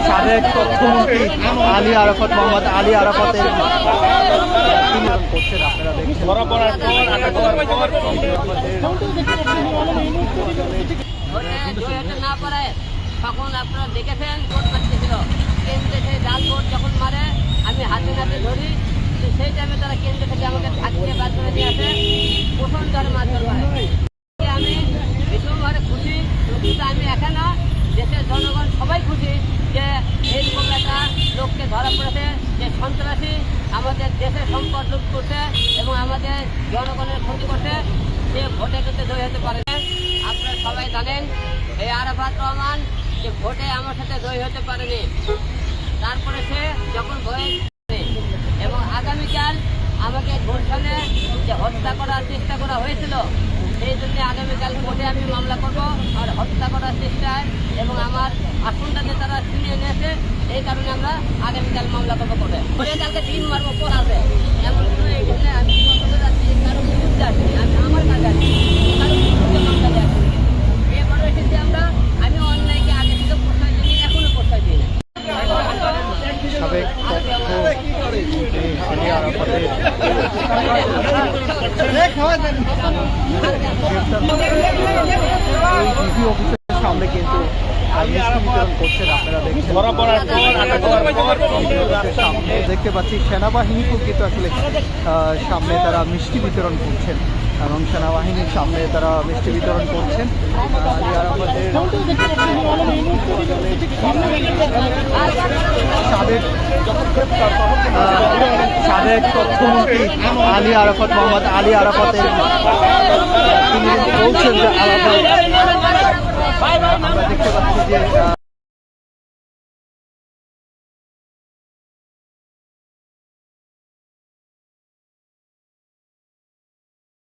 সাবেক তথ্যমন্ত্রী আলী আরাফাত মোহাম্মদ আলী আরাফাতের করছেন আপনারা দেখছেন। না পারে তখন আপনারা দেখেছেন ভোট মারতেছিল, কেন্দ্রে সেই জাল ভোট যখন মারে আমি হাতে নাতে ধরি, সেই টাইমে তারা কেন্দ্র থেকে আমাকে থাকিয়ে বাদ করে নিয়ে আসে, প্রচণ্ড হারে মারধর করে। আমি ভীষণভাবে খুশি, কিন্তু আমি একা না, দেশের জনগণ সবাই খুশি যে এইরকম একটা লোককে ধরা পড়েছে, যে সন্ত্রাসী আমাদের দেশের সম্পদ লুট করছে এবং আমাদের জনগণের ক্ষতি করছে, সে ভোটে কিন্তু জয়ী হতে পারে না। আপনারা সবাই জানেন এই আরাফাত রহমান যে ভোটে আমার সাথে জয়ী হতে পারেনি, তারপরে সে যখন ভয়ে এবং আগামীকাল আমাকে গুলশানে যে হত্যা করার চেষ্টা করা হয়েছিল, সেই জন্য আগামীকাল কোর্টে আমি মামলা করবো আর হত্যা করার চেষ্টায় এবং আমার আসনটাতে তারা ছিনিয়ে নিয়েছে, এই কারণে আমরা আগামীকাল মামলা করবো কোর্টে। কালকে 3 মারবো কোর্ট আছে, এমন কোনো এখানে আমি যাচ্ছি কারো বিরুদ্ধে আসিনি, আমি আমার কাজে আসি, কারো বিরুদ্ধে মামলা দিয়ে আসিনি। এবারে এসেছি আমরা, আমি অন্যায়কে আগে থেকে প্রশ্রয় দিই, এখনো প্রশ্রয় দিই না। সাবেক তথ্যমন্ত্রী আলী আরাফাতের ডিসি অফিসের সামনে কিন্তু মিষ্টি বিতরণ করছেন আপনারা দেখছেন। সামনে দেখতে পাচ্ছি সেনাবাহিনীকেও কিন্তু আসলে সামনে তারা মিষ্টি বিতরণ করছেন এবং সেনাবাহিনীর সামনে তারা মিষ্টি বিতরণ করছেন। আলী আরাফাতের সাবেক তথ্যমন্ত্রী আলী আরাফাত মোহাম্মদ আলী আরাফাতের তিনি বলছেন যে আমরা দেখতে পাচ্ছি যে